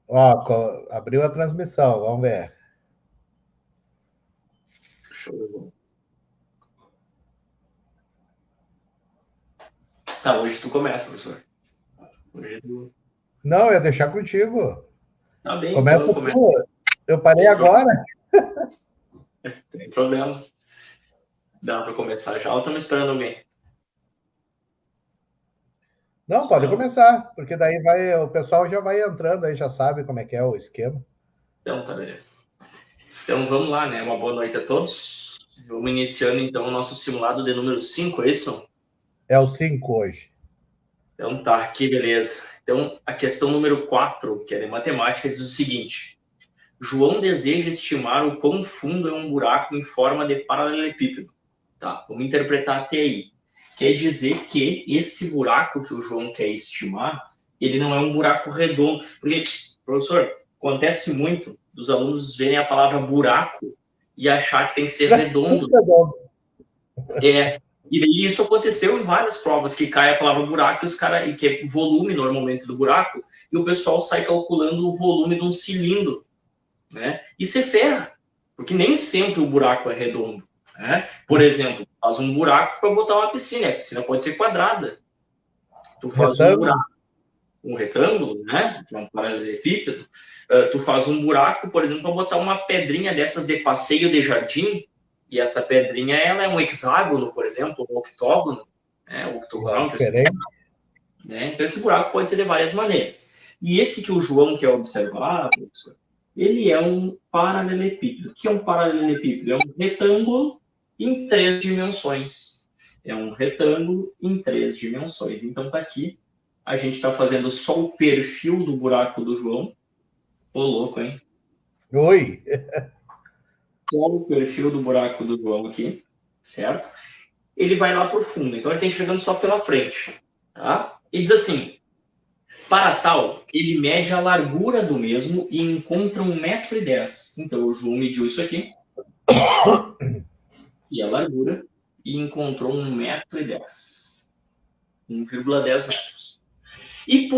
Ó, abriu a transmissão, vamos ver. Show. Tá, hoje tu começa, professor. Hoje tu... Não, eu ia deixar contigo. Tá bem, então Começa eu começo. tu. Eu parei Tem problema. agora. Tem problema. Dá para começar já ou estamos esperando alguém? Não, pode Esperando. começar, porque daí vai, o pessoal já vai entrando aí, já sabe como é que é o esquema. Então, tá, beleza. Então, vamos lá, né? Uma boa noite a todos. Vamos iniciando, então, o nosso simulado de número 5, é isso? É o 5 hoje. Então, tá, aqui, beleza. Então, a questão número 4, que é de matemática, diz o seguinte. João deseja estimar o quão fundo é um buraco em forma de paralelepípedo. Tá, vamos interpretar até aí. Quer dizer que esse buraco que o João quer estimar, ele não é um buraco redondo. Porque, professor, acontece muito dos alunos verem a palavra buraco e achar que tem que ser redondo. É, e daí isso aconteceu em várias provas, que cai a palavra buraco e os cara, que é volume normalmente do buraco, e o pessoal sai calculando o volume de um cilindro, né? E se ferra, porque nem sempre o buraco é redondo, né? Por exemplo, faz um buraco para botar uma piscina, a piscina pode ser quadrada. Tu faz um Retângulo? buraco, um retângulo, né? Que é um paralelepípedo. Tu faz um buraco, por exemplo, para botar uma pedrinha dessas de passeio de jardim, e essa pedrinha ela é um hexágono, por exemplo, um octógono, né? Um É octogonal, diferente. né? Então esse buraco pode ser de várias maneiras. E esse que o João quer observar, professor, ele é um paralelepípedo. O que é um paralelepípedo? É um retângulo em 3 dimensões. É um retângulo em 3 dimensões. Então tá aqui. A gente está fazendo só o perfil do buraco do João. Ô, louco, hein? Oi. Só o perfil do buraco do João aqui, certo? Ele vai lá por fundo. Então ele está enxergando só pela frente, tá? E diz assim, para tal, ele mede a largura do mesmo e encontra 1,10 m. Então o João mediu isso aqui, e a largura, e encontrou 1,10 m. 1,10 metros. E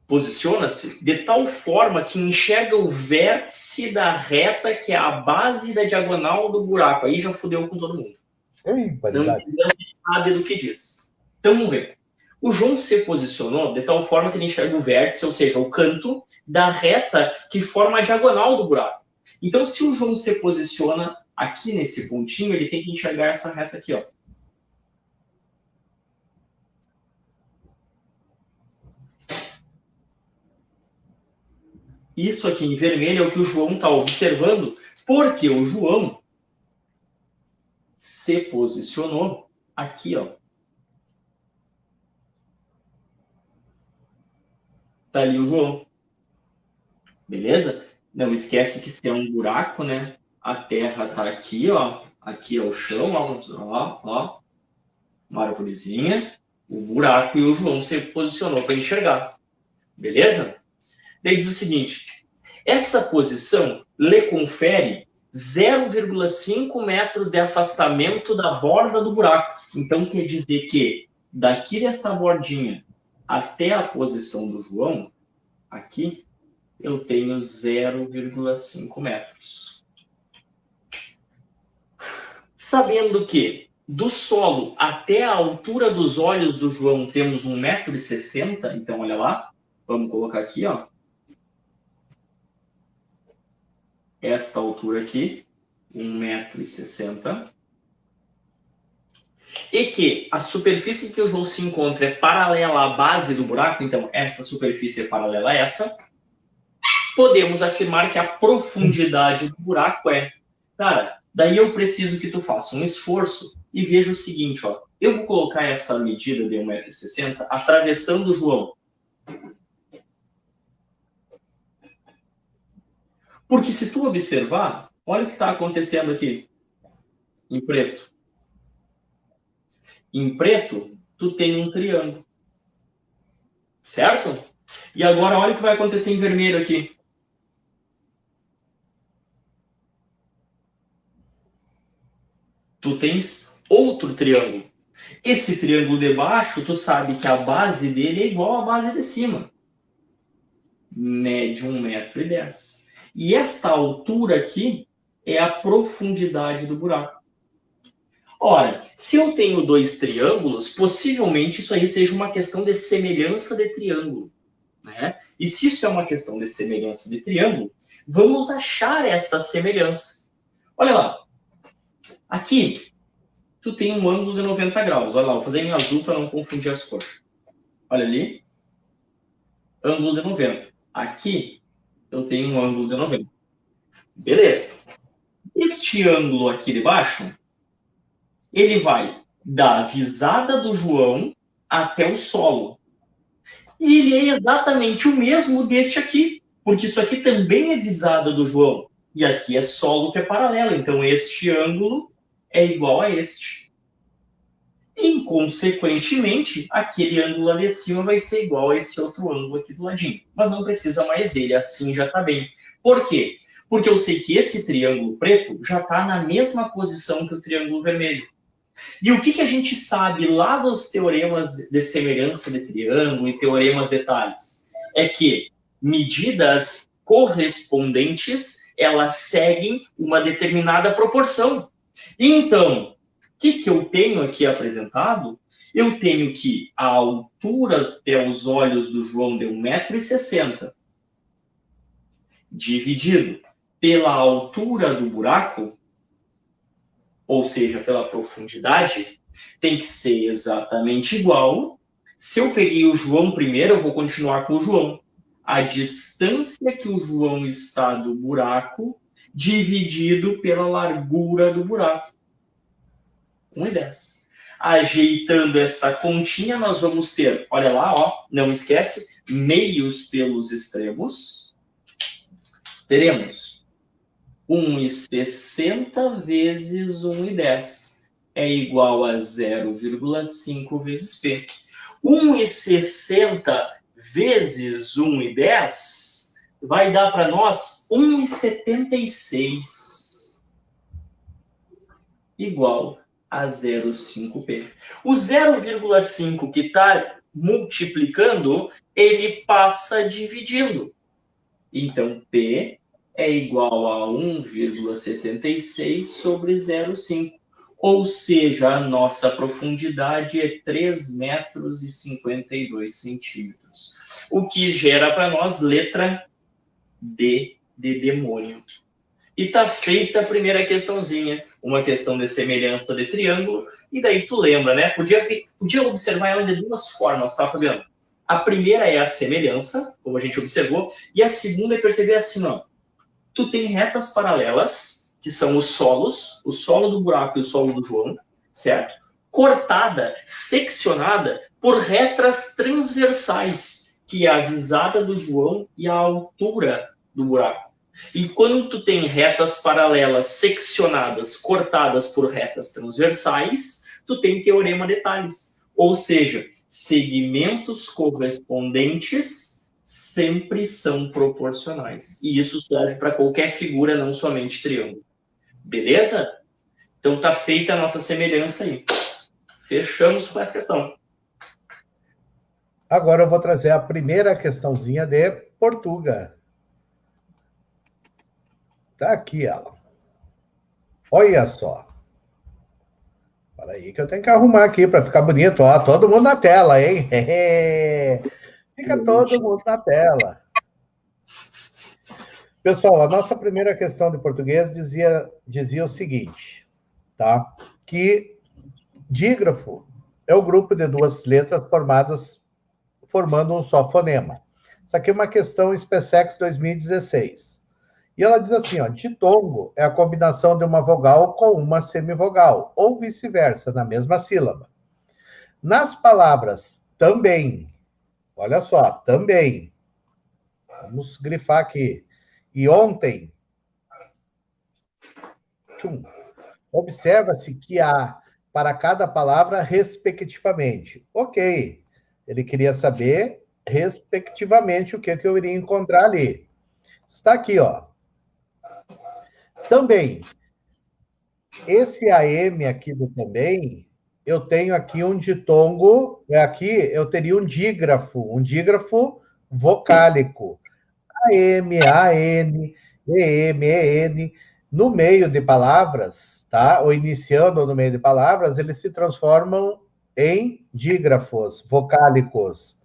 posiciona-se de tal forma que enxerga o vértice da reta que é a base da diagonal do buraco. Aí já fudeu com todo mundo. Ei, Não, paridade. não sabe do que diz. Então vamos ver. O João se posicionou de tal forma que ele enxerga o vértice, ou seja, o canto da reta que forma a diagonal do buraco. Então, se o João se posiciona aqui nesse pontinho, ele tem que enxergar essa reta aqui, ó. Isso aqui em vermelho é o que o João está observando, porque o João se posicionou aqui, ó. Tá ali o João. Beleza? Não esquece que se é um buraco, né? A terra tá aqui, ó. Aqui é o chão, ó. Uma arvorezinha, o buraco e o João se posicionou para enxergar. Beleza? Daí diz o seguinte: essa posição lhe confere 0,5 metros de afastamento da borda do buraco. Então quer dizer que daqui dessa bordinha até a posição do João, aqui, eu tenho 0,5 metros. Sabendo que do solo até a altura dos olhos do João temos 1,60 m, então olha lá, vamos colocar aqui, ó. Esta altura aqui, 1,60 m. E que a superfície que o João se encontra é paralela à base do buraco, então esta superfície é paralela a essa, podemos afirmar que a profundidade do buraco é... Cara, daí eu preciso que tu faça um esforço e veja o seguinte, ó. Eu vou colocar essa medida de 1,60 m atravessando o João. Porque se tu observar, olha o que está acontecendo aqui, em preto. Em preto, tu tem um triângulo. Certo? E agora olha o que vai acontecer em vermelho aqui. Tu tens outro triângulo. Esse triângulo de baixo, tu sabe que a base dele é igual à base de cima. mede 1,10 m. E esta altura aqui é a profundidade do buraco. Ora, se eu tenho dois triângulos, possivelmente isso aí seja uma questão de semelhança de triângulo, né? E se isso é uma questão de semelhança de triângulo, vamos achar esta semelhança. Olha lá. Aqui, tu tem um ângulo de 90 graus. Olha lá, vou fazer em azul para não confundir as cores. Olha ali. Ângulo de 90. Aqui, eu tenho um ângulo de 90. Beleza. Este ângulo aqui de baixo, ele vai da visada do João até o solo. E ele é exatamente o mesmo deste aqui, porque isso aqui também é visada do João. E aqui é solo que é paralelo. Então, este ângulo é igual a este. E, consequentemente, aquele ângulo lá de cima vai ser igual a esse outro ângulo aqui do ladinho. Mas não precisa mais dele, assim já está bem. Por quê? Porque eu sei que esse triângulo preto já está na mesma posição que o triângulo vermelho. E o que a gente sabe lá dos teoremas de semelhança de triângulo e teoremas de Tales? É que medidas correspondentes, elas seguem uma determinada proporção. Então, o que eu tenho aqui apresentado? Eu tenho que a altura até os olhos do João de 1,60 m, dividido pela altura do buraco, ou seja, pela profundidade, tem que ser exatamente igual. Se eu peguei o João primeiro, eu vou continuar com o João. A distância que o João está do buraco, dividido pela largura do buraco. 1,10. Ajeitando esta continha, nós vamos ter, olha lá, ó, não esquece, meios pelos extremos. Teremos 1,60 vezes 1,10 é igual a 0,5 vezes P. 1,60 vezes 1,10 vai dar para nós 1,76 igual a 0,5P. O 0,5 que está multiplicando, ele passa dividindo. Então, P é igual a 1,76 sobre 0,5. Ou seja, a nossa profundidade é 3,52 metros. O que gera para nós letra D de demônio. E está feita a primeira questãozinha, uma questão de semelhança de triângulo, e daí tu lembra, né? Podia observar ela de duas formas, tá, Fabiano? A primeira é a semelhança, como a gente observou, e a segunda é perceber assim, ó, tu tem retas paralelas, que são os solos, o solo do buraco e o solo do João, certo? Cortada, seccionada por retas transversais, que é a visada do João e a altura do buraco. E quando tu tem retas paralelas seccionadas, cortadas por retas transversais, tu tem teorema de Tales. Ou seja, segmentos correspondentes sempre são proporcionais. E isso serve para qualquer figura, não somente triângulo. Beleza? Então tá feita a nossa semelhança aí. Fechamos com essa questão. Agora eu vou trazer a primeira questãozinha de Portuga. Tá aqui ela. Olha só. Espera aí que eu tenho que arrumar aqui para ficar bonito. Ó, todo mundo na tela, hein? Fica todo mundo na tela. Pessoal, a nossa primeira questão de português dizia o seguinte, tá? Que dígrafo é o grupo de duas letras formando um só fonema. Isso aqui é uma questão SpaceX 2016. E ela diz assim, ó, ditongo é a combinação de uma vogal com uma semivogal, ou vice-versa, na mesma sílaba. Nas palavras também, olha só, também, vamos grifar aqui, e ontem, observa-se que há para cada palavra respectivamente. Ok, ele queria saber respectivamente o que eu iria encontrar ali. Está aqui, ó. Também, esse AM aqui do também, eu tenho aqui um ditongo, aqui eu teria um dígrafo vocálico. AM, AN, EM, EN. No meio de palavras, tá? Ou iniciando no meio de palavras, eles se transformam em dígrafos vocálicos.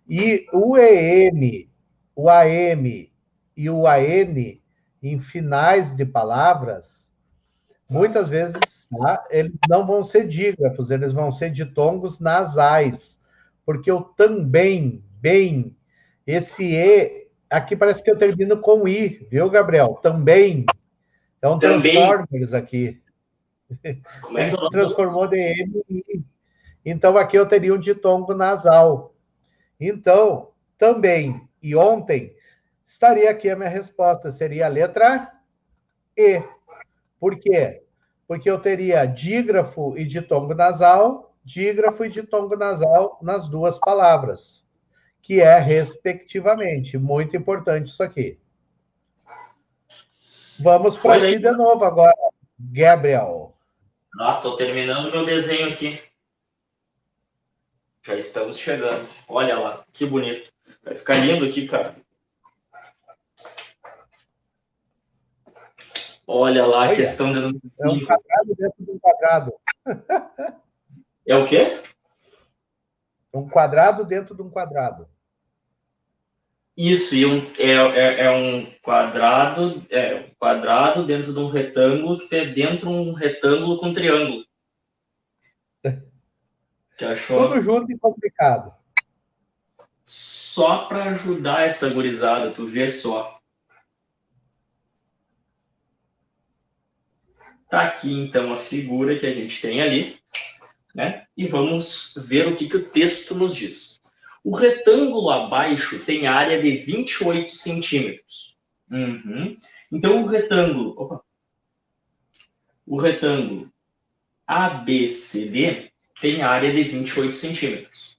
E o EM, o AM e o AN, em finais de palavras, muitas vezes, tá? Eles não vão ser dígrafos, eles vão ser ditongos nasais. Porque o também, bem, esse E, aqui parece que eu termino com I, viu, Gabriel? Também. É um Também. Transformers aqui. Como é Ele que é o se nome do... transformou de M em I. Então, aqui eu teria um ditongo nasal. Então, também, e ontem, estaria aqui a minha resposta, seria a letra E. Por quê? Porque eu teria dígrafo e ditongo nasal, dígrafo e ditongo nasal nas duas palavras, que é respectivamente. Muito importante isso aqui. Vamos para ti de novo agora, Gabriel. Ah, tô terminando meu desenho aqui. Já estamos chegando. Olha lá, que bonito. Vai ficar lindo aqui, cara. Olha lá a questão de número 5. É um quadrado dentro de um quadrado. É o quê? Um quadrado dentro de um quadrado. Isso, e um quadrado dentro de um retângulo que tem dentro um retângulo com triângulo. Que achou? Tudo junto e complicado. Só para ajudar essa gurizada, tu vê só. Tá aqui então a figura que a gente tem ali, né? E vamos ver o que o texto nos diz. O retângulo abaixo tem área de 28 centímetros. Então o retângulo ABCD tem área de 28 centímetros.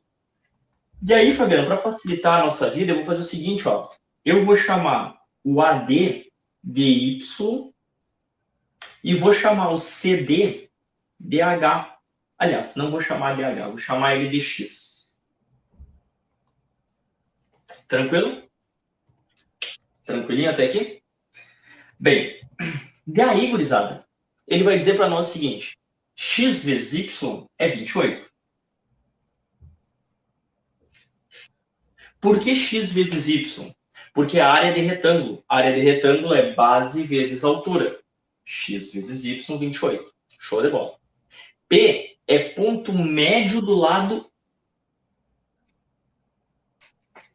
E aí, Fabiano, para facilitar a nossa vida, eu vou fazer o seguinte, ó. Eu vou chamar o AD de Y e vou chamar o CD de H. Aliás, não vou chamar de H, vou chamar ele de X. Tranquilo? Tranquilinho até aqui? Bem, daí, gurizada, ele vai dizer para nós o seguinte: X vezes Y é 28. Por que X vezes Y? Porque a área de retângulo. A área de retângulo é base vezes altura. X vezes Y, 28. Show de bola. P é ponto médio do lado...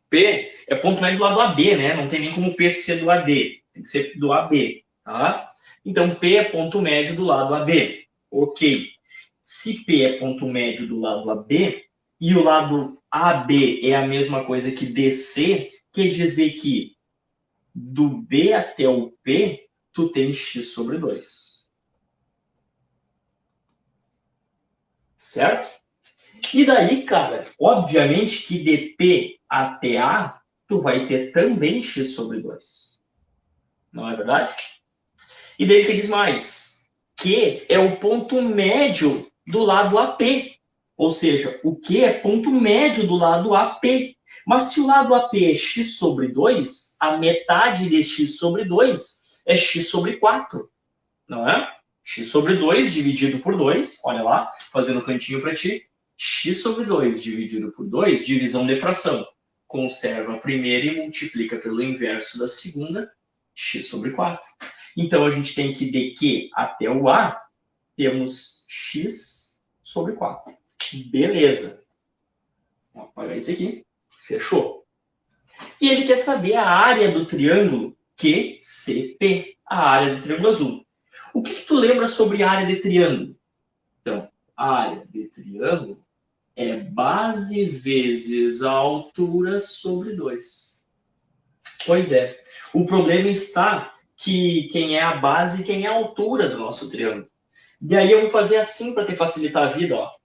P é ponto médio do lado AB, né? Não tem nem como P ser do AD. Tem que ser do AB, tá? Então, P é ponto médio do lado AB. Ok. Se P é ponto médio do lado AB e o lado AB é a mesma coisa que DC, quer dizer que do B até o P, tu tem X sobre 2. Certo? E daí, cara, obviamente que de P até A, tu vai ter também X sobre 2. Não é verdade? E daí que diz mais? Q é o ponto médio do lado AP. Ou seja, o Q é ponto médio do lado AP. Mas se o lado AP é X sobre 2, a metade de X sobre 2 é X sobre 4. Não é? X sobre 2 dividido por 2, olha lá, fazendo cantinho para ti. X sobre 2 dividido por 2, divisão de fração. Conserva a primeira e multiplica pelo inverso da segunda, X sobre 4. Então, a gente tem que de Q até o A, temos X sobre 4. Beleza. Vou apagar isso aqui. Fechou. E ele quer saber a área do triângulo QCP, a área do triângulo azul. O que tu lembra sobre a área de triângulo? Então, a área de triângulo é base vezes a altura sobre 2. Pois é. O problema está que quem é a base e quem é a altura do nosso triângulo. E aí eu vou fazer assim para te facilitar a vida, ó.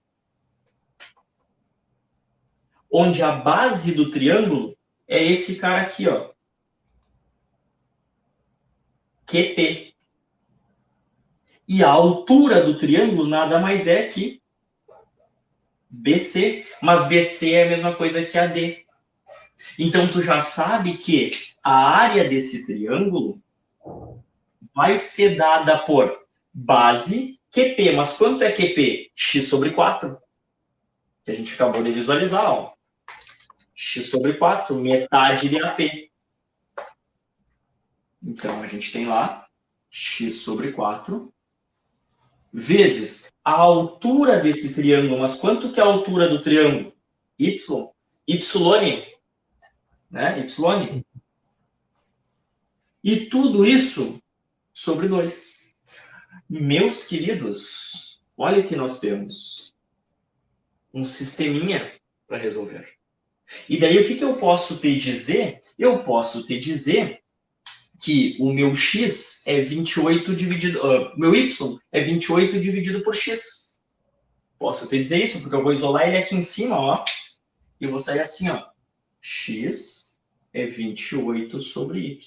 Onde a base do triângulo é esse cara aqui, ó. QP. E a altura do triângulo nada mais é que BC. Mas BC é a mesma coisa que AD. Então, tu já sabe que a área desse triângulo vai ser dada por base QP. Mas quanto é QP? X sobre 4. Que a gente acabou de visualizar, ó. X sobre 4, metade de AP. Então, a gente tem lá x sobre 4 vezes a altura desse triângulo. Mas quanto que é a altura do triângulo? Y. Y, né? Y. E tudo isso sobre 2. Meus queridos, olha o que nós temos. Um sisteminha para resolver. E daí, o que eu posso te dizer? Eu posso te dizer que o meu x é 28 dividido... meu y é 28 dividido por x. Posso te dizer isso, porque eu vou isolar ele aqui em cima, ó. E vou sair assim, ó. X é 28 sobre y.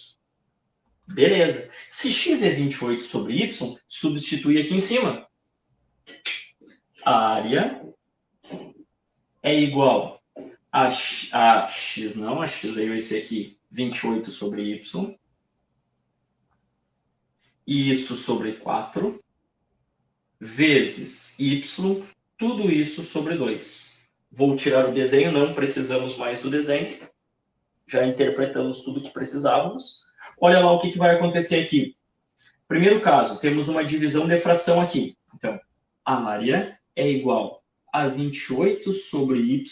Beleza. Se x é 28 sobre y, substitui aqui em cima. A área é igual a x, não, a x aí vai ser aqui 28 sobre y. Isso sobre 4, vezes y, tudo isso sobre 2. Vou tirar o desenho, não precisamos mais do desenho. Já interpretamos tudo que precisávamos. Olha lá o que vai acontecer aqui. Primeiro caso, temos uma divisão de fração aqui. Então, a área é igual a 28 sobre y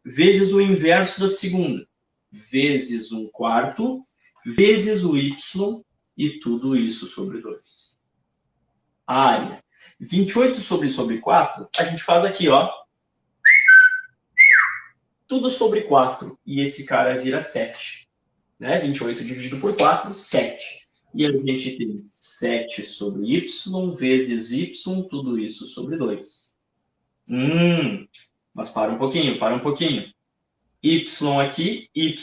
vezes o inverso da segunda, vezes 1/4, vezes o y, e tudo isso sobre 2. A área. 28 sobre 4, a gente faz aqui, ó. Tudo sobre 4. E esse cara vira 7. Né? 28 dividido por 4, 7. E a gente tem 7 sobre y vezes y, tudo isso sobre 2. Mas para um pouquinho. Y aqui, y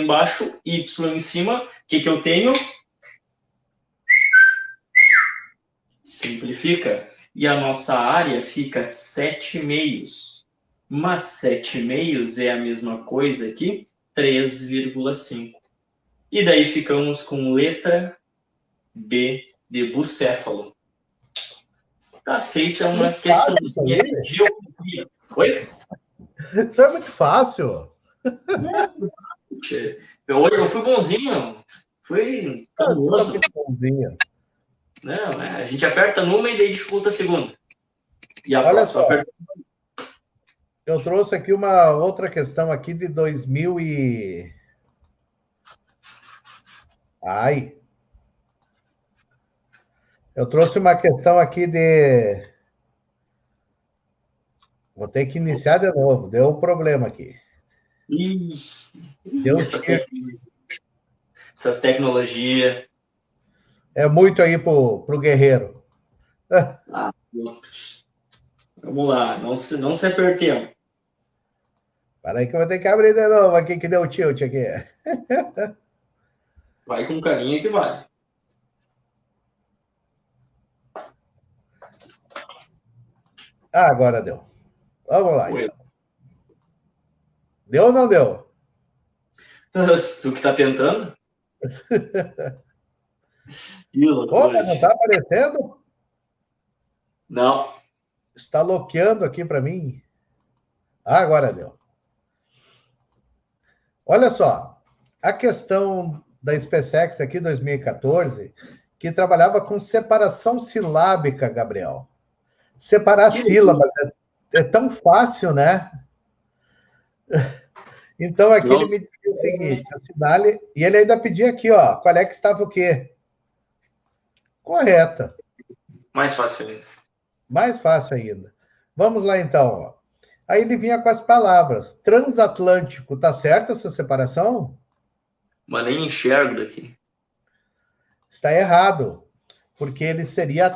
embaixo, y em cima. O que eu tenho? Simplifica. E a nossa área fica 7/2. Mas 7/2 é a mesma coisa que 3,5. E daí ficamos com letra B de bucéfalo. Tá feita uma questãozinha de geometria. Oi? Isso é muito fácil. Eu fui bonzinho. Fui famoso. Não, né? A gente aperta numa e daí dificulta a segunda. E a próxima aperta. Eu trouxe aqui uma outra questão aqui de 2000 e... Eu trouxe uma questão aqui de... Vou ter que iniciar de novo. Deu um problema aqui. Essas tecnologias. É muito aí pro guerreiro. Vamos lá. Não se apertemos. Para aí que eu vou ter que abrir de novo aqui, que deu tilt aqui. Vai com carinho que vai. Agora deu. Vamos lá. Então. Deu ou não deu? Tu que tá tentando? Opa, não tá aparecendo? Não. Está bloqueando aqui para mim. Agora deu. Olha só. A questão da SpaceX aqui, 2014, que trabalhava com separação silábica, Gabriel. Separar sílabas é tão fácil, né? Então, aqui ele me dizia o seguinte, assinale, e ele ainda pedia aqui, ó, qual é que estava o quê? Correta. Mais fácil ainda. Mais fácil ainda. Vamos lá, então, ó. Aí ele vinha com as palavras, transatlântico, tá certo essa separação? Mas nem enxergo daqui. Está errado, porque ele seria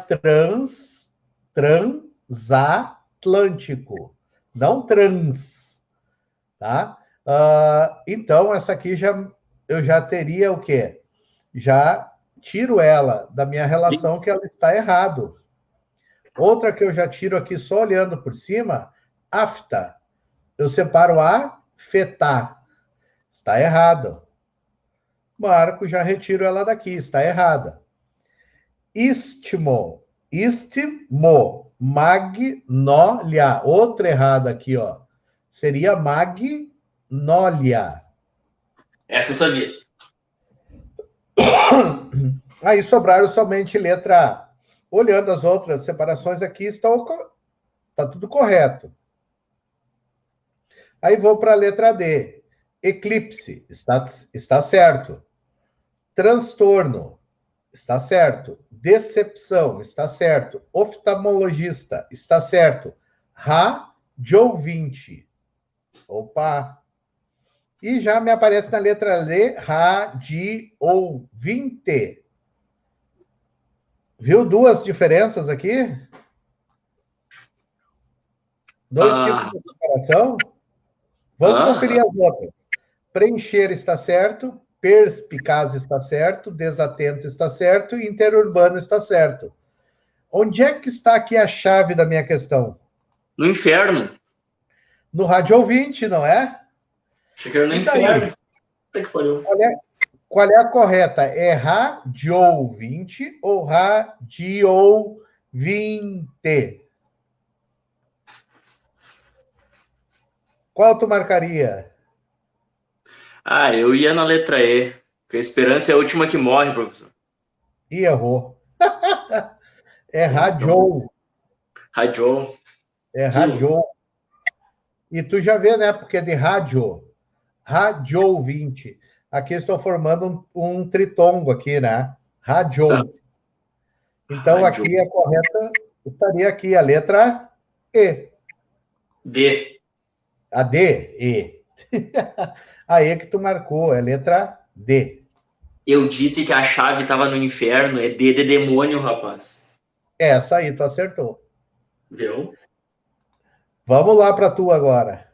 transatlântico, não trans, tá? Então, essa aqui eu já teria o quê? Já tiro ela da minha relação, que ela está errado. Outra que eu já tiro aqui só olhando por cima, afta. Eu separo a, fetá. Está errado. Marco, já retiro ela daqui. Está errada. Istmo. Magnolia. Outra errada aqui, ó. Seria magnolia. Essa eu sabia. Aí sobraram somente letra A. Olhando as outras separações aqui, está tudo correto. Aí vou para a letra D. Eclipse, está certo. Transtorno, está certo. Decepção, está certo. Oftalmologista, está certo. Radiovinte. Opa! E já me aparece na letra L, radiovinte. Viu duas diferenças aqui? Dois tipos de separação? Vamos conferir as outras. Preencher está certo, perspicaz está certo, desatento está certo e interurbano está certo. Onde é que está aqui a chave da minha questão? No inferno. No radiovinte, não é? Achei que era no inferno. Qual é a correta? É radiovinte ou radiovinte? Qual tu marcaria? Eu ia na letra E, porque a esperança é a última que morre, professor. E errou. É radio. Radio. É radio. E tu já vê, né? Porque é de rádio. Radiovinte. Aqui estou formando um tritongo aqui, né? Radio. Então, Radio. aqui a correta estaria aqui a letra E. D. A D, E. A E que tu marcou, é letra D. Eu disse que a chave estava no inferno, é D de demônio, rapaz. Essa aí tu acertou. Viu? Vamos lá para tu agora.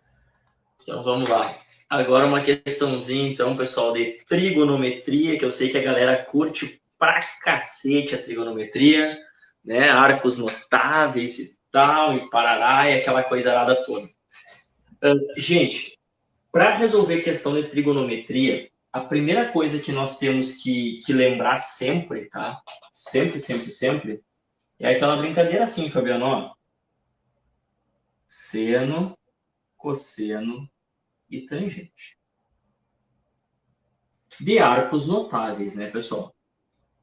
Então, vamos lá. Agora uma questãozinha, então, pessoal, de trigonometria, que eu sei que a galera curte pra cacete a trigonometria, né? Arcos notáveis e tal, e parará, e aquela coisa arada toda. Gente, para resolver questão de trigonometria, a primeira coisa que nós temos que lembrar sempre, tá? Sempre, é aquela brincadeira assim, Fabiano, ó. Seno, cosseno e tangente. De arcos notáveis, né, pessoal?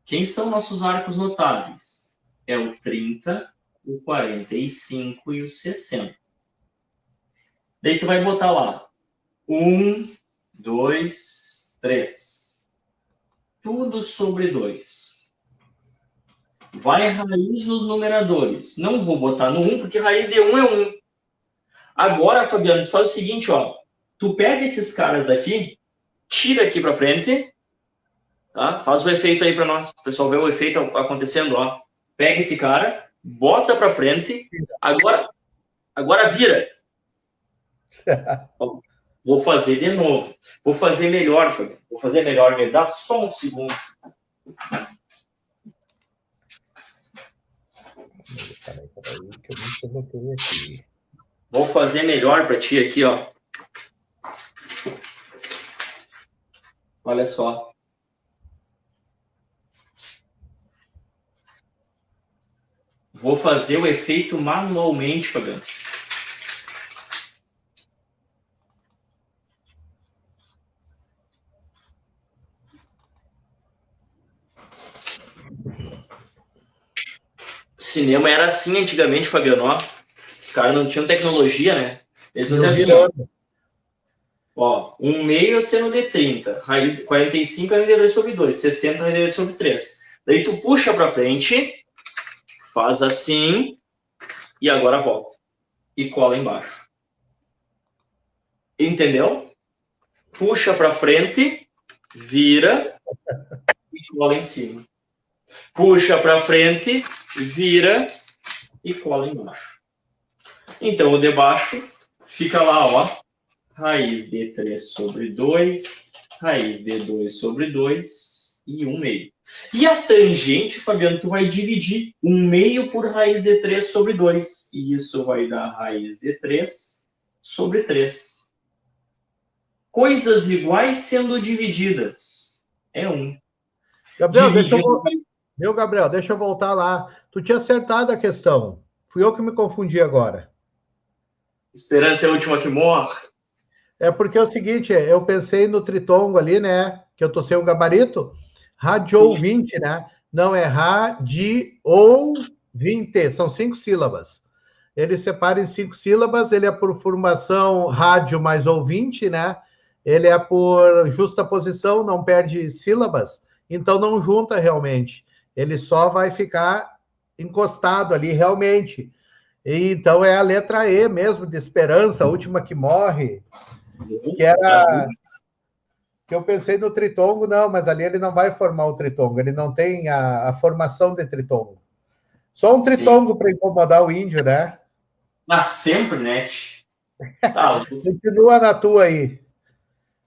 Quem são nossos arcos notáveis? É o 30, o 45 e o 60. Daí tu vai botar lá 1, 2, 3. Tudo sobre 2. Vai raiz nos numeradores. Não vou botar no 1, porque raiz de 1 é 1. Agora, Fabiano, tu faz o seguinte, ó. Tu pega esses caras daqui, tira aqui para frente, tá? Faz o efeito aí para nós. O pessoal vê o efeito acontecendo, ó. Pega esse cara, bota para frente. Agora vira. Ó, vou fazer de novo. Vou fazer melhor, Fabiano. Vou fazer melhor. Me dá só um segundo. Peraí, que eu não coloquei aqui. Vou fazer melhor para ti aqui, ó. Olha só. Vou fazer o efeito manualmente, Fabiano. Cinema era assim antigamente, Fabiano, ó. Os caras não tinham tecnologia, né? Eles faziam assim, ó. 1 meio é seno de 30. Raiz 45 é raiz de 2 sobre 2. 60 é raiz de 2 sobre 3. Daí tu puxa pra frente, faz assim, e agora volta. E cola embaixo. Entendeu? Puxa pra frente, vira e cola em cima. Puxa pra frente, vira e cola embaixo. Então, o de baixo fica lá, ó. Raiz de 3 sobre 2, raiz de 2 sobre 2 e 1 meio. E a tangente, Fabiano, tu vai dividir 1 meio por raiz de 3 sobre 2. E isso vai dar raiz de 3 sobre 3. Coisas iguais sendo divididas. É 1. Gabriel, deixa eu voltar lá. Tu tinha acertado a questão. Fui eu que me confundi agora. Esperança é a última que morre. É porque é o seguinte, eu pensei no tritongo ali, né? Que eu tô sem o gabarito. Radiovinte, né? Não é radi-ou-vinte. São 5 sílabas. Ele separa em 5 sílabas. Ele é por formação rádio mais ouvinte, né? Ele é por justaposição, não perde sílabas. Então não junta realmente. Ele só vai ficar encostado ali realmente. E, então é a letra E mesmo, de esperança, a última que morre. Que era que eu pensei no tritongo, não, mas ali ele não vai formar o tritongo, ele não tem a formação de tritongo. Só um tritongo para incomodar o índio, né? Mas sempre, né? Tá. Continua na tua aí.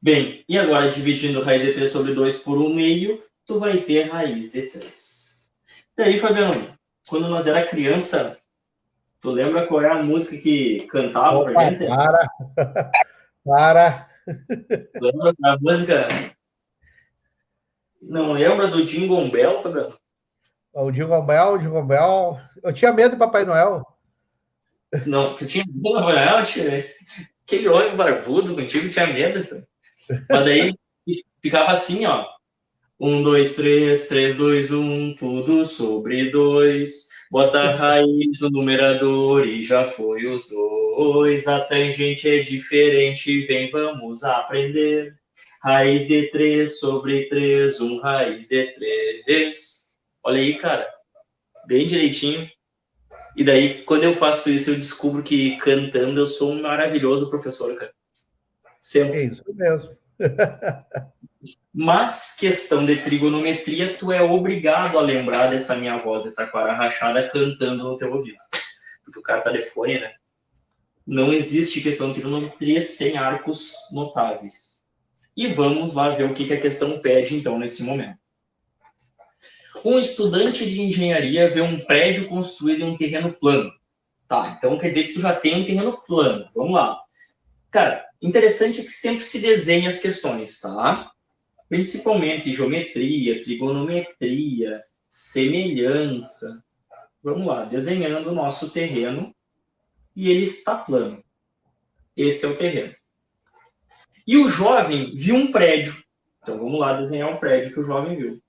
Bem, e agora dividindo raiz de 3 sobre 2 por 1/2, tu vai ter raiz de 3. Daí, Fabiano, quando nós era criança, tu lembra qual é a música que cantava pra gente? Para. Lembra da música? Não lembra do Jingle Bell, Fabiano? O Jingle Bell, Jingle Bell. Eu tinha medo do Papai Noel. Não, tu tinha medo do Papai Noel? Aquele homem barbudo contigo tinha medo, cara. Mas daí ficava assim, ó. 1, 2, 3, 3, 2, 1, tudo sobre 2. Bota a raiz no numerador e já foi os 2. A tangente é diferente, vem, vamos aprender. Raiz de 3 sobre 3, 1 raiz de 3. Olha aí, cara. Bem direitinho. E daí, quando eu faço isso, eu descubro que cantando eu sou um maravilhoso professor, cara. Sempre. É isso mesmo. Mas, questão de trigonometria, tu é obrigado a lembrar dessa minha voz de taquara rachada cantando no teu ouvido. Porque o cara tá de fone, né? Não existe questão de trigonometria sem arcos notáveis. E vamos lá ver o que a questão pede, então, nesse momento. Um estudante de engenharia vê um prédio construído em um terreno plano. Tá, então quer dizer que tu já tem um terreno plano. Vamos lá. Cara, interessante é que sempre se desenha as questões, tá? Principalmente geometria, trigonometria, semelhança. Vamos lá, desenhando o nosso terreno e ele está plano. Esse é o terreno. E o jovem viu um prédio. Então vamos lá desenhar o prédio que o jovem viu.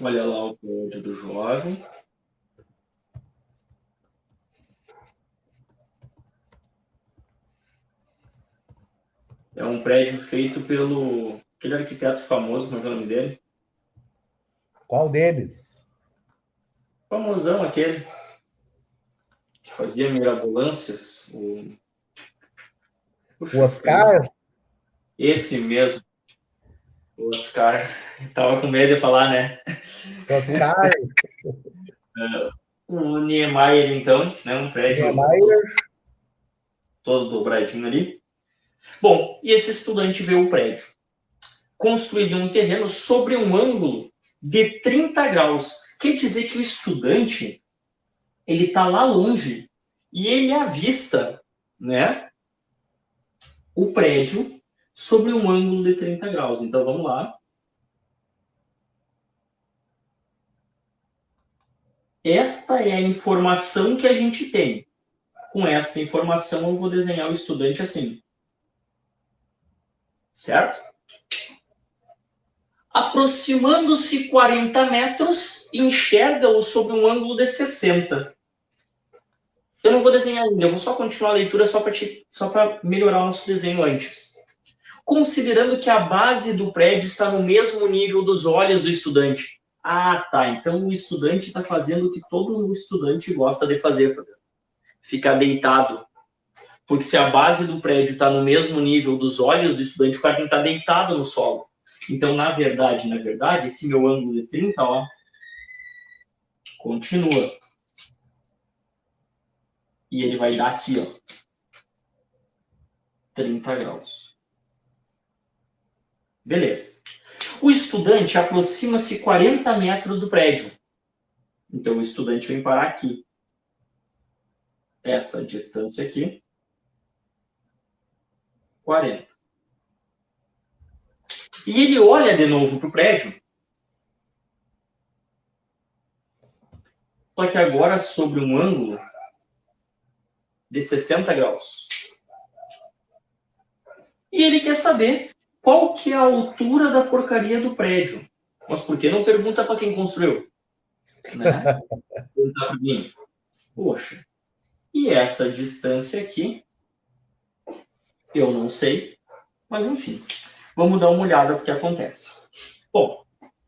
Olha lá o prédio do jovem. É um prédio feito pelo aquele arquiteto famoso, como é o nome dele? Qual deles? Famosão aquele que fazia mirabolâncias. O Oscar? Esse mesmo. O Oscar. Tava com medo de falar, né? Oscar. O Niemeyer, então, né? Um prédio todo dobradinho ali. Bom, e esse estudante vê o prédio construído em um terreno sobre um ângulo de 30 graus. Quer dizer que o estudante ele está lá longe e ele avista, né, o prédio sobre um ângulo de 30 graus. Então, vamos lá. Esta é a informação que a gente tem. Com esta informação, eu vou desenhar o estudante assim. Certo? Aproximando-se 40 metros, enxerga-o sob um ângulo de 60. Eu não vou desenhar ainda, eu vou só continuar a leitura só para melhorar o nosso desenho antes. Considerando que a base do prédio está no mesmo nível dos olhos do estudante. Ah, tá. Então o estudante está fazendo o que todo estudante gosta de fazer, Fabiano. Ficar deitado. Porque se a base do prédio está no mesmo nível dos olhos do estudante, o cara tem que estar deitado no solo. Então, na verdade, esse meu ângulo de 30, ó, continua. E ele vai dar aqui, ó, 30 graus. Beleza. O estudante aproxima-se 40 metros do prédio. Então, o estudante vem parar aqui. essa distância aqui, 40. E ele olha de novo para o prédio, só que agora sobre um ângulo de 60 graus. E ele quer saber qual que é a altura da porcaria do prédio. Mas por que não pergunta para quem construiu? Né? Perguntar para mim. Poxa, e essa distância aqui, eu não sei, mas enfim, vamos dar uma olhada no que acontece. Bom,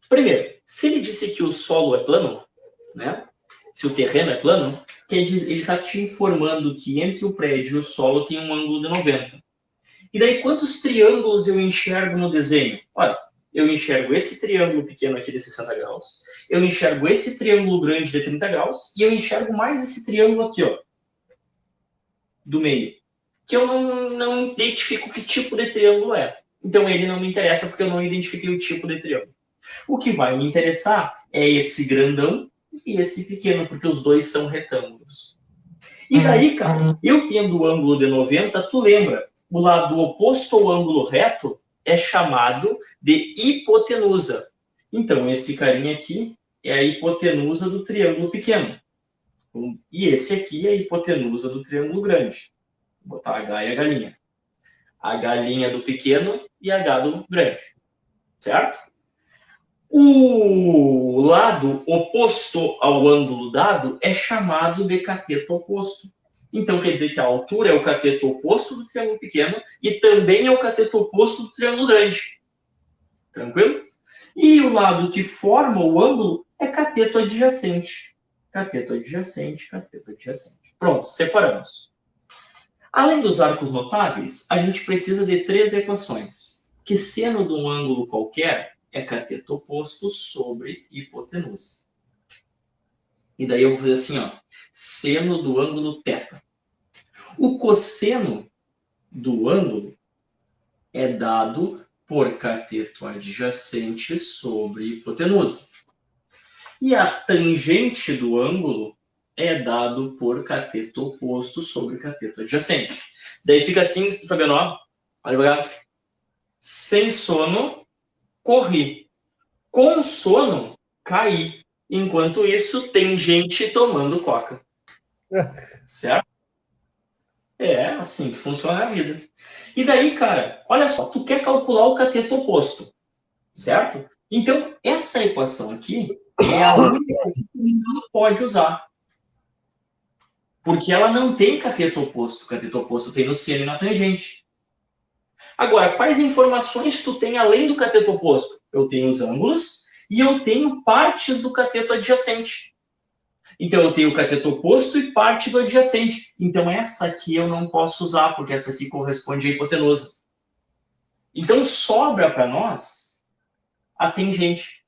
primeiro, se ele disse que o solo é plano, né? Se o terreno é plano, ele está te informando que entre o prédio e o solo tem um ângulo de 90. E daí, quantos triângulos eu enxergo no desenho? Olha, eu enxergo esse triângulo pequeno aqui de 60 graus, eu enxergo esse triângulo grande de 30 graus, e eu enxergo mais esse triângulo aqui, ó, do meio, que eu não identifico que tipo de triângulo é. Então, ele não me interessa porque eu não identifiquei o tipo de triângulo. O que vai me interessar é esse grandão e esse pequeno, porque os dois são retângulos. E daí, cara, eu tendo o ângulo de 90, tu lembra, o lado oposto ao ângulo reto é chamado de hipotenusa. Então, esse carinha aqui é a hipotenusa do triângulo pequeno. E esse aqui é a hipotenusa do triângulo grande. Vou botar H e a galinha. A galinha do pequeno e H do grande. Certo? O lado oposto ao ângulo dado é chamado de cateto oposto. Então, quer dizer que a altura é o cateto oposto do triângulo pequeno e também é o cateto oposto do triângulo grande. Tranquilo? E o lado que forma o ângulo é cateto adjacente. Cateto adjacente, cateto adjacente. Pronto, separamos. Além dos arcos notáveis, a gente precisa de 3 equações. Que seno de um ângulo qualquer é cateto oposto sobre hipotenusa. E daí eu vou fazer assim, ó, seno do ângulo θ. O cosseno do ângulo é dado por cateto adjacente sobre hipotenusa. E a tangente do ângulo é dado por cateto oposto sobre cateto adjacente. Daí fica assim, você tá vendo, ó? Olha pra cá. Sem sono, corri. Com sono, caí. Enquanto isso, tem gente tomando coca. Certo? É assim que funciona a vida. E daí, cara, olha só, tu quer calcular o cateto oposto, certo? Então, essa equação aqui é a única que não pode usar. Porque ela não tem cateto oposto. O cateto oposto tem no seno e na tangente. Agora, quais informações tu tem além do cateto oposto? Eu tenho os ângulos e eu tenho partes do cateto adjacente. Então, eu tenho o cateto oposto e parte do adjacente. Então, essa aqui eu não posso usar, porque essa aqui corresponde à hipotenusa. Então, sobra para nós a tangente.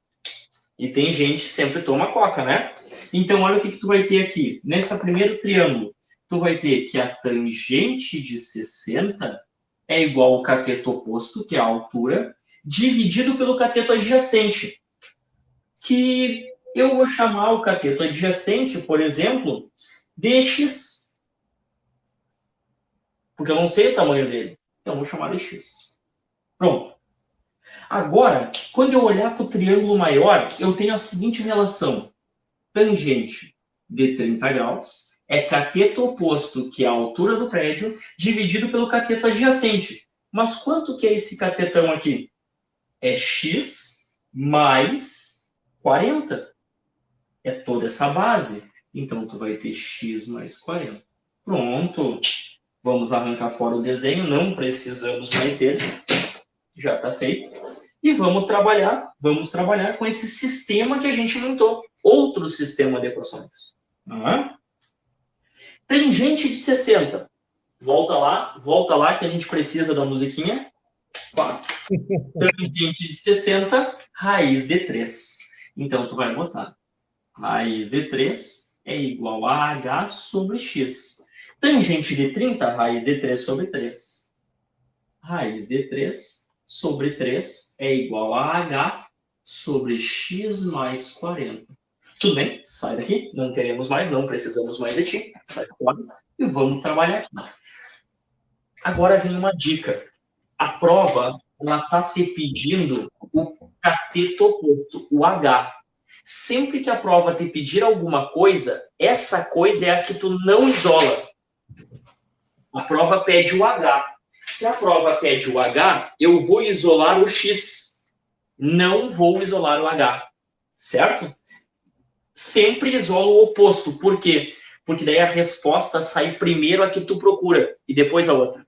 E tangente sempre toma coca, né? Então, olha o que tu vai ter aqui. Nesse primeiro triângulo, tu vai ter que a tangente de 60 é igual ao cateto oposto, que é a altura, dividido pelo cateto adjacente, que eu vou chamar o cateto adjacente, por exemplo, de x. Porque eu não sei o tamanho dele. Então, eu vou chamar de x. Pronto. Agora, quando eu olhar para o triângulo maior, eu tenho a seguinte relação. Tangente de 30 graus é cateto oposto, que é a altura do prédio, dividido pelo cateto adjacente. Mas quanto que é esse catetão aqui? É x mais 40. É toda essa base. Então, tu vai ter x mais 40. Pronto. Vamos arrancar fora o desenho. Não precisamos mais dele. Já está feito. E vamos trabalhar com esse sistema que a gente montou. Outro sistema de equações. Tangente de 60. Volta lá que a gente precisa da musiquinha. 4. Tangente de 60, raiz de 3. Então, tu vai botar. Raiz de 3 é igual a h sobre x. Tangente de 30, raiz de 3 sobre 3. Raiz de 3 sobre 3 é igual a h sobre x mais 40. Tudo bem? Sai daqui. Não queremos mais, não precisamos mais de ti. Sai fora. e vamos trabalhar aqui. Agora vem uma dica. A prova, ela está te pedindo o cateto oposto, o H. Sempre que a prova te pedir alguma coisa, essa coisa é a que tu não isola. A prova pede o H. Se a prova pede o H, eu vou isolar o X. Não vou isolar o H. Certo? Sempre isolo o oposto. Por quê? Porque daí a resposta sai primeiro a que tu procura e depois a outra.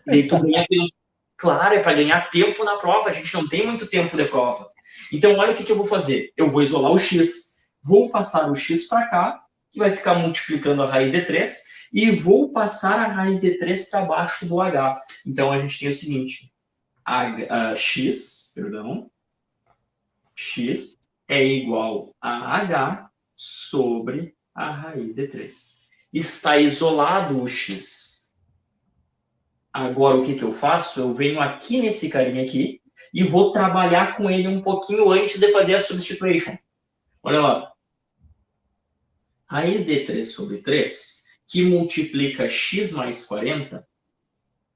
Daí tu ganha tempo. Claro, é para ganhar tempo na prova. A gente não tem muito tempo de prova. Então, olha o que eu vou fazer. Eu vou isolar o X. Vou passar o X para cá, que vai ficar multiplicando a raiz de 3. E vou passar a raiz de 3 para baixo do H. Então, a gente tem o seguinte. X é igual a H sobre a raiz de 3. Está isolado o X. Agora, o que eu faço? Eu venho aqui nesse carinha aqui e vou trabalhar com ele um pouquinho antes de fazer a substituição. Olha lá. Raiz de 3 sobre 3, que multiplica x mais 40,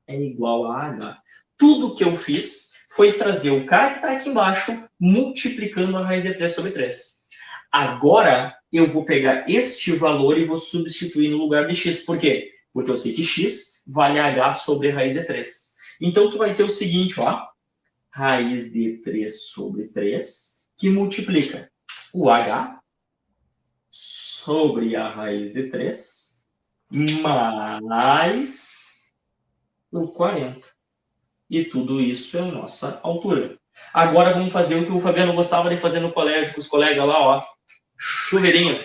é igual a H. Tudo que eu fiz foi trazer o cara que está aqui embaixo, multiplicando a raiz de 3 sobre 3. Agora, eu vou pegar este valor e vou substituir no lugar de x. Por quê? Porque eu sei que x vale h sobre raiz de 3. Então, tu vai ter o seguinte, ó. Raiz de 3 sobre 3, que multiplica o h sobre a raiz de 3, mais o 40. E tudo isso é a nossa altura. Agora vamos fazer o que o Fabiano gostava de fazer no colégio com os colegas lá, ó. Chuveirinho.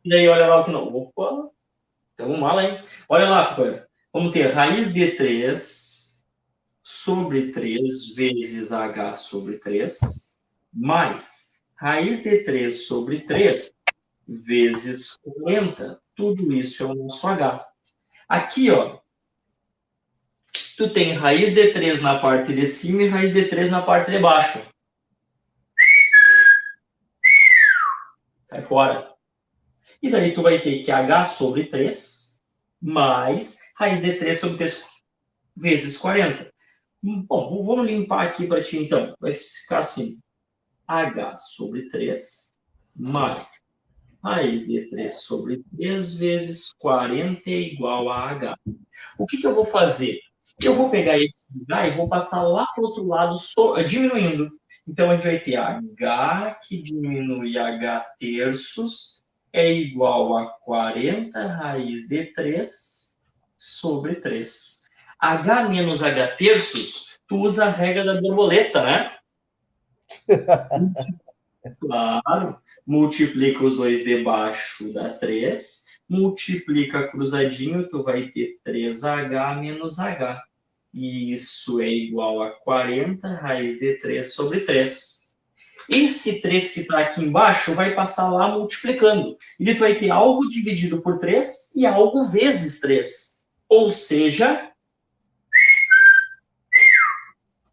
E daí, olha lá o que não. Opa! Estamos mal, hein? Olha lá, companheiro. Vamos ter raiz de 3 sobre 3 vezes h sobre 3, mais raiz de 3 sobre 3 vezes 40. Tudo isso é o nosso h. Aqui, ó, tu tem raiz de 3 na parte de cima e raiz de 3 na parte de baixo. Cai fora. E daí tu vai ter que h sobre 3 mais raiz de 3 sobre 3 vezes 40. Bom, vamos limpar aqui para ti, então. Vai ficar assim. H sobre 3 mais raiz de 3 sobre 3 vezes 40 é igual a H. O que eu vou fazer? Eu vou pegar esse H e vou passar lá para o outro lado, diminuindo. Então, a gente vai ter H que diminui H terços é igual a 40 raiz de 3 sobre 3. H menos H terços, tu usa a regra da borboleta, né? Claro. Multiplica os dois debaixo dá 3. Multiplica cruzadinho, tu vai ter 3H menos H. E isso é igual a 40 raiz de 3 sobre 3. Esse 3 que está aqui embaixo vai passar lá multiplicando. E tu vai ter algo dividido por 3 e algo vezes 3. Ou seja,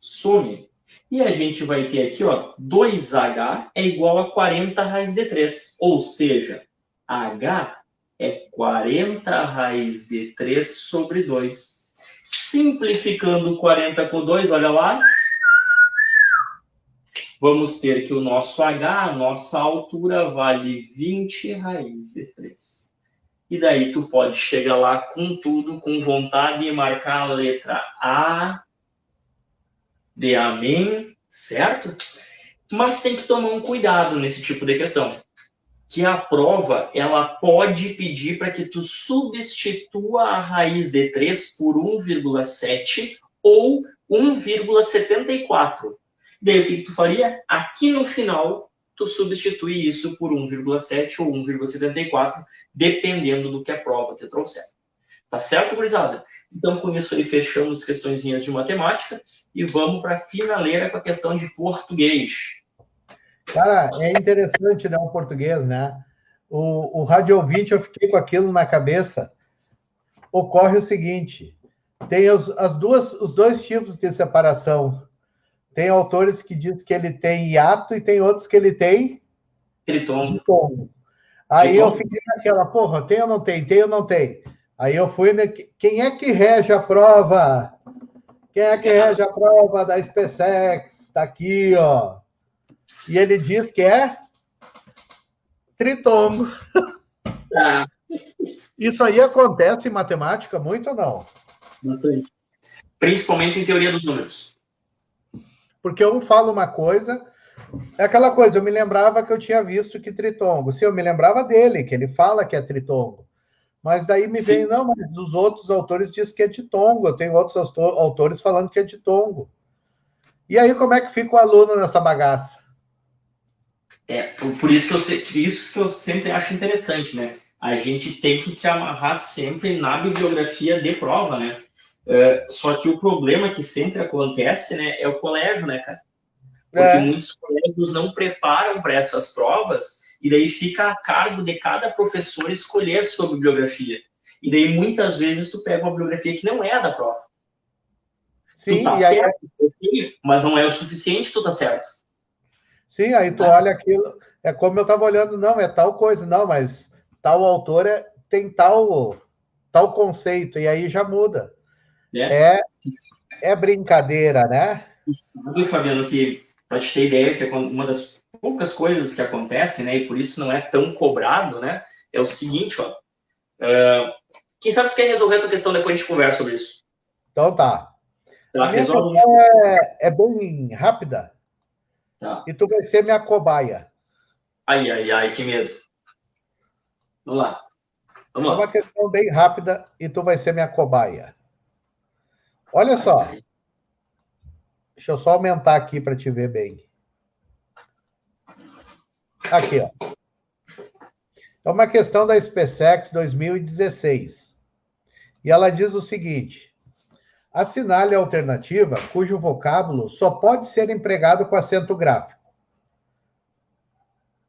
some. E a gente vai ter aqui, ó, 2H é igual a 40 raiz de 3. Ou seja, H é 40 raiz de 3 sobre 2. Simplificando 40 com 2, olha lá. Vamos ter que o nosso H, a nossa altura, vale 20 raiz de 3. E daí tu pode chegar lá com tudo, com vontade, e marcar a letra A de amém, certo? Mas tem que tomar um cuidado nesse tipo de questão. Que a prova, ela pode pedir para que tu substitua a raiz de 3 por 1,7 ou 1,74. Daí o que tu faria? Aqui no final, tu substitui isso por 1,7 ou 1,74, dependendo do que a prova te trouxer. Tá certo, gurizada? Então, com isso aí, fechamos as questõezinhas de matemática e vamos para a finaleira com a questão de português. Cara, é interessante, né, o português, né? O rádio ouvinte, eu fiquei com aquilo na cabeça. Ocorre o seguinte, tem os dois tipos de separação. Tem autores que dizem que ele tem hiato e tem outros que ele tem Tritongo. Aí eu fiquei naquela, porra, tem ou não tem? Tem ou não tem? Aí eu fui, né? Quem é que rege a prova? Quem é que rege a prova da SpaceX? Tá aqui, ó. E ele diz que é tritongo. Ah. Isso aí acontece em matemática muito ou não? Bastante. Principalmente em teoria dos números. Porque um fala uma coisa, é aquela coisa, eu me lembrava que eu tinha visto que tritongo. Sim, eu me lembrava dele, que ele fala que é tritongo. Mas daí me vem, não, mas os outros autores dizem que é ditongo. Eu tenho outros autores falando que é ditongo. E aí, como é que fica o aluno nessa bagaça? Por isso que eu sempre acho interessante, né? A gente tem que se amarrar sempre na bibliografia de prova, né? Só que o problema que sempre acontece, né, é o colégio, né, cara? Porque muitos colégios não preparam para essas provas e daí fica a cargo de cada professor escolher a sua bibliografia. E daí, muitas vezes, tu pega uma bibliografia que não é a da prova. Sim, tu tá certo, mas não é o suficiente, tu tá certo. Sim, aí tu olha aquilo, é como eu estava olhando, não, é tal coisa, não, mas tal autor tem tal conceito, e aí já muda. É brincadeira, né? E sabe, Fabiano, que para te ter ideia, que uma das poucas coisas que acontecem, né, e por isso não é tão cobrado, né, é o seguinte, ó. Quem sabe tu quer resolver a tua questão, depois a gente conversa sobre isso. Então tá. Tá, A minha resolve. questão é bem rápida. Tá. E tu vai ser minha cobaia. Ai, ai, ai, que medo. Vamos lá. Vamos É lá. uma questão bem rápida e tu vai ser minha cobaia. Olha só. Ai. Deixa eu só aumentar aqui para te ver bem. Aqui, ó. É uma questão da SpaceX 2016. E ela diz o seguinte: assinale a alternativa cujo vocábulo só pode ser empregado com acento gráfico.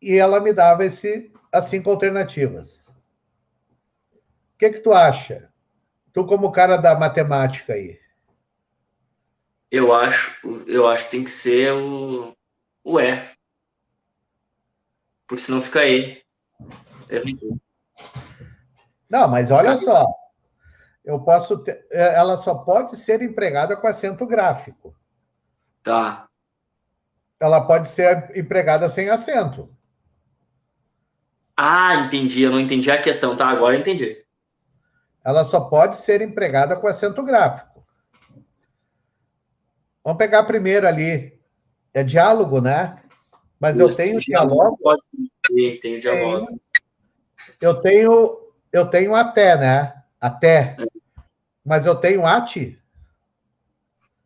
E ela me dava as 5 alternativas. O que tu acha? Tu como cara da matemática aí. Eu acho que tem que ser o E. Porque senão fica E. Não, mas olha só. Eu posso ter, ela só pode ser empregada com acento gráfico. Tá. Ela pode ser empregada sem acento. Ah, entendi. Eu não entendi a questão. Tá, agora eu entendi. Ela só pode ser empregada com acento gráfico. Vamos pegar primeiro ali. É diálogo, né? Mas eu tenho diálogo. Tenho diálogo. Eu tenho até, né? Até. Mas eu tenho ate?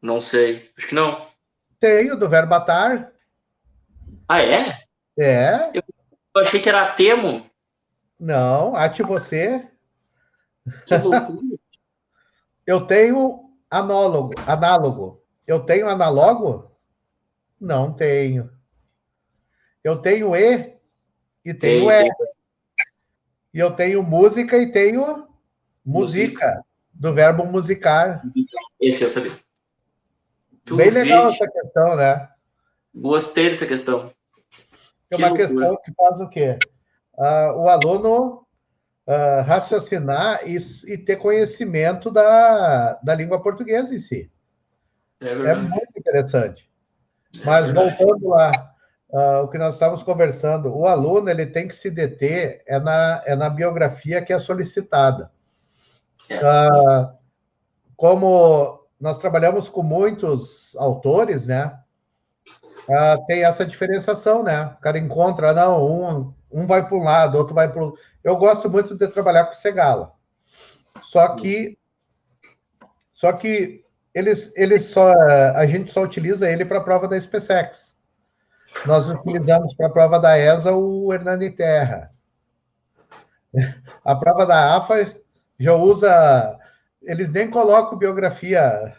Não sei. Acho que não. Tenho, do verbo atar. Ah, é? É. Eu achei que era temo. Não, ate você. Que loucura. Eu tenho análogo. Eu tenho analogo? Não tenho. Eu tenho e tenho Tem. E eu tenho música e tenho música, do verbo musicar. Esse eu sabia. Bem legal essa questão, né? Gostei dessa questão. É uma questão que faz o quê? O aluno raciocinar e ter conhecimento da língua portuguesa em si. É muito interessante. Mas voltando lá, o que nós estávamos conversando, o aluno ele tem que se deter na biografia que é solicitada. Como nós trabalhamos com muitos autores, né? Tem essa diferenciação, né? O cara encontra, não, um vai para um lado, outro vai para o... Eu gosto muito de trabalhar com Segala. Só que a gente só utiliza ele para a prova da SpaceX. Nós utilizamos para a prova da ESA o Hernani Terra. A prova da AFA já usa... Eles nem colocam biografia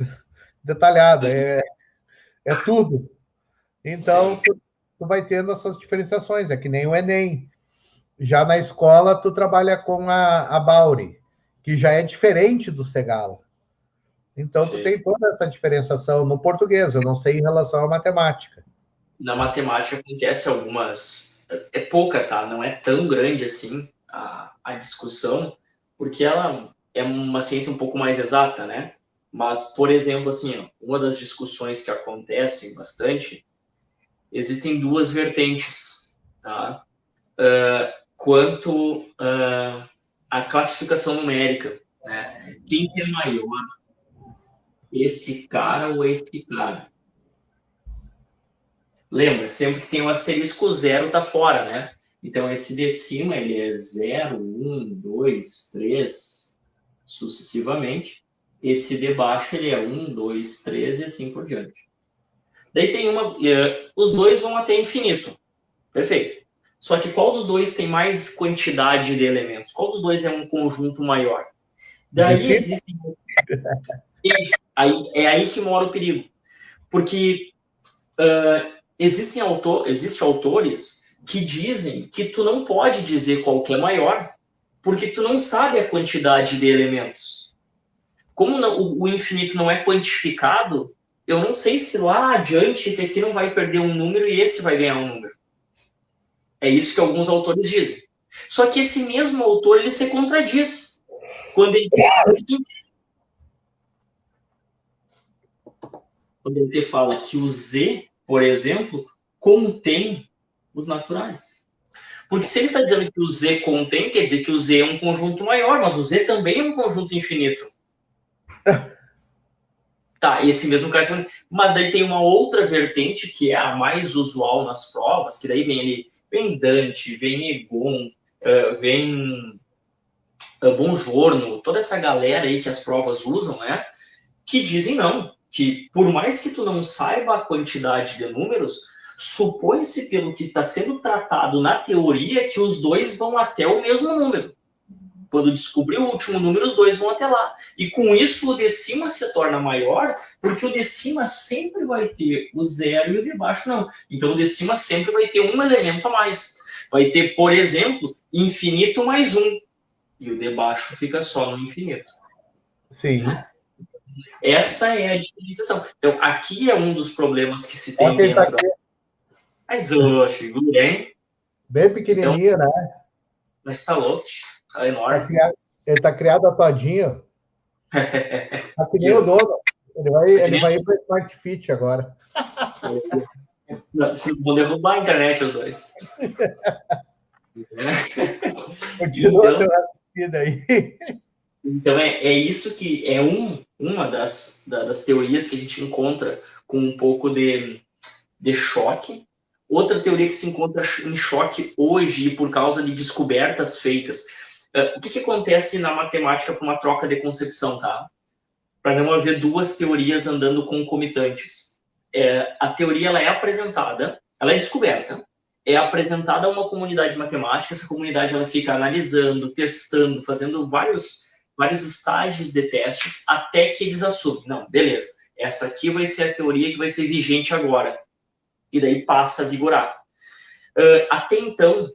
detalhada, é tudo. Então, tu vai tendo essas diferenciações, é que nem o Enem. Já na escola, tu trabalha com a Bauri, que já é diferente do Segala. Então, tu tem toda essa diferenciação no português, eu não sei em relação à matemática. Na matemática acontece é pouca, tá? Não é tão grande assim a discussão, porque ela é uma ciência um pouco mais exata, né? Mas, por exemplo, assim, ó, uma das discussões que acontecem bastante, existem duas vertentes, tá? Quanto à classificação numérica, né? Quem que é maior, esse cara ou esse cara? Lembra, sempre que tem um asterisco, zero tá fora, né? Então, esse de cima, ele é 0, 1, 2, 3, sucessivamente. Esse de baixo, ele é 1, 2, 3 e assim por diante. Daí tem os dois vão até infinito. Perfeito. Só que qual dos dois tem mais quantidade de elementos? Qual dos dois é um conjunto maior? Daí existe... É aí que mora o perigo. Porque existem autores que dizem que tu não pode dizer qual que é maior, porque tu não sabe a quantidade de elementos. Como o infinito não é quantificado, eu não sei se lá adiante esse aqui não vai perder um número e esse vai ganhar um número. É isso que alguns autores dizem. Só que esse mesmo autor, ele se contradiz. Quando ele fala que o Z, por exemplo, contém os naturais. Porque se ele está dizendo que o Z contém, quer dizer que o Z é um conjunto maior, mas o Z também é um conjunto infinito. Tá, esse mesmo cara... Mas daí tem uma outra vertente, que é a mais usual nas provas, que daí vem Dante, vem Egon, vem Bongiorno, toda essa galera aí que as provas usam, né? Que dizem não, que por mais que tu não saiba a quantidade de números, supõe-se pelo que está sendo tratado na teoria que os dois vão até o mesmo número. Quando descobrir o último número, os dois vão até lá. E com isso o de cima se torna maior, porque o de cima sempre vai ter o zero e o de baixo não. Então o de cima sempre vai ter um elemento a mais. Vai ter, por exemplo, infinito mais um. E o de baixo fica só no infinito. Sim. Essa é a diferenciação. Então, aqui é um dos problemas que se tem dentro. Mas, ô, figura, hein? Bem pequenininho, então, né? Mas tá louco. Tá enorme. Ele tá criado todinho. Tá que nem o dono. Ele vai ir para o Smart Fit agora. Vou derrubar a internet os dois. Continua teu raciocínio aí. Então, é isso que é uma das teorias que a gente encontra com um pouco de choque. Outra teoria que se encontra em choque hoje por causa de descobertas feitas. O que acontece na matemática com uma troca de concepção, tá? Para não haver duas teorias andando concomitantes. A teoria ela é apresentada, ela é descoberta, é apresentada a uma comunidade matemática, essa comunidade ela fica analisando, testando, fazendo vários estágios de testes, até que eles assumem. Não, beleza, essa aqui vai ser a teoria que vai ser vigente agora. E daí passa a vigorar. Até então,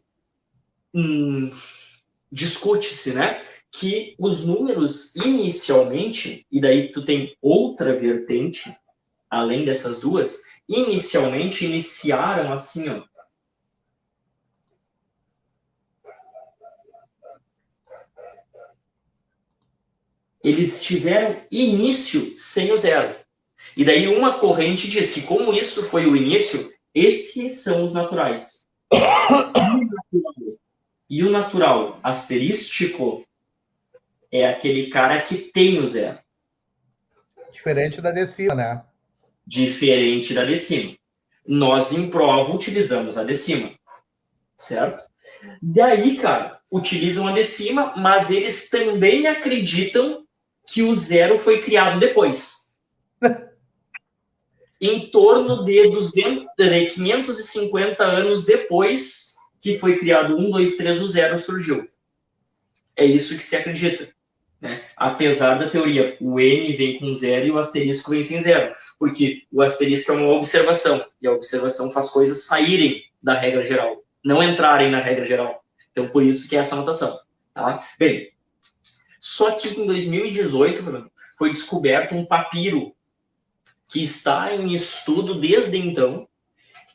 discute-se, né, que os números inicialmente, e daí tu tem outra vertente, além dessas duas, inicialmente iniciaram assim, ó. Eles tiveram início sem o zero. E daí uma corrente diz que como isso foi o início, esses são os naturais. E o natural asterístico é aquele cara que tem o zero. Diferente da decima, né? Diferente da decima. Nós, em prova, utilizamos a decima. Certo? Daí, cara, utilizam a decima, mas eles também acreditam que o zero foi criado depois. Em torno de 550 anos depois que foi criado 1, 2, 3, o zero surgiu. É isso que se acredita. Né? Apesar da teoria, o N vem com zero e o asterisco vem sem zero. Porque o asterisco é uma observação. E a observação faz coisas saírem da regra geral. Não entrarem na regra geral. Então, por isso que é essa anotação. Tá? Bem, só que em 2018 foi descoberto um papiro que está em estudo desde então,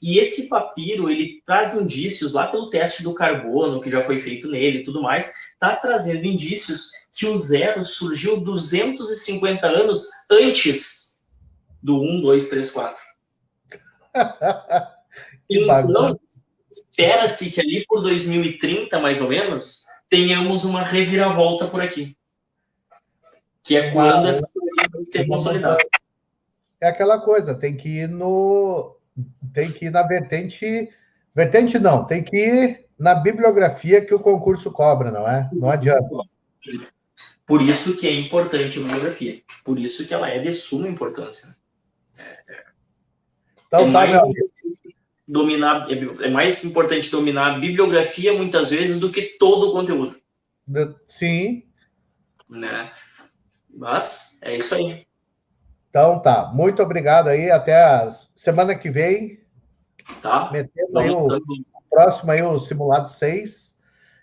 E esse papiro, ele traz indícios, lá pelo teste do carbono, que já foi feito nele e tudo mais, está trazendo indícios que o zero surgiu 250 anos antes do 1, 2, 3, 4. Então, espera-se que ali por 2030, mais ou menos, tenhamos uma reviravolta por aqui. Que é quando essa coisa vai ser consolidada. É aquela coisa, tem que ir na vertente não, tem que ir na bibliografia que o concurso cobra, não é? Não adianta. Por isso que é importante a bibliografia. Por isso que ela é de suma importância. Então, é mais importante dominar a bibliografia, muitas vezes, do que todo o conteúdo. Sim. Né? Mas é isso aí. Então tá, muito obrigado aí, até a semana que vem. Tá. Metendo aí próximo aí o simulado 6.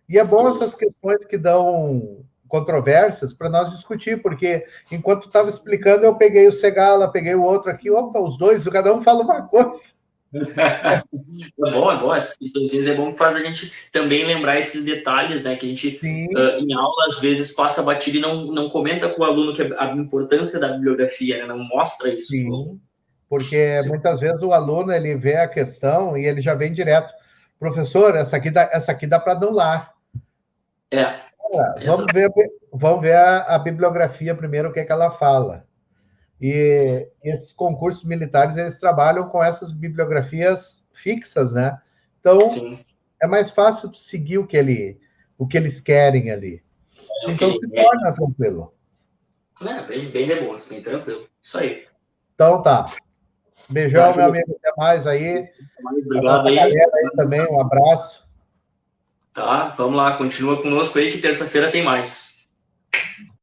E é bom essas questões que dão controvérsias para nós discutir, porque enquanto estava explicando, eu peguei o Segala, peguei o outro aqui, opa, os dois, cada um fala uma coisa. É bom, essas vezes é bom que faz a gente também lembrar esses detalhes, né, que a gente em aula às vezes passa batido e não comenta com o aluno que a importância da bibliografia, né, não mostra isso. Sim, porque muitas vezes o aluno ele vê a questão e ele já vem direto, professor, essa aqui dá para anular. Vamos ver a bibliografia primeiro, o que ela fala. E esses concursos militares, eles trabalham com essas bibliografias fixas, né? Então, é mais fácil seguir o que eles querem ali. Então, se torna tranquilo. Bem de boa, bem tranquilo. Isso aí. Então, tá. Beijão, meu amigo. Até mais aí. Obrigado aí. Galera aí também, um abraço. Tá, vamos lá. Continua conosco aí que terça-feira tem mais.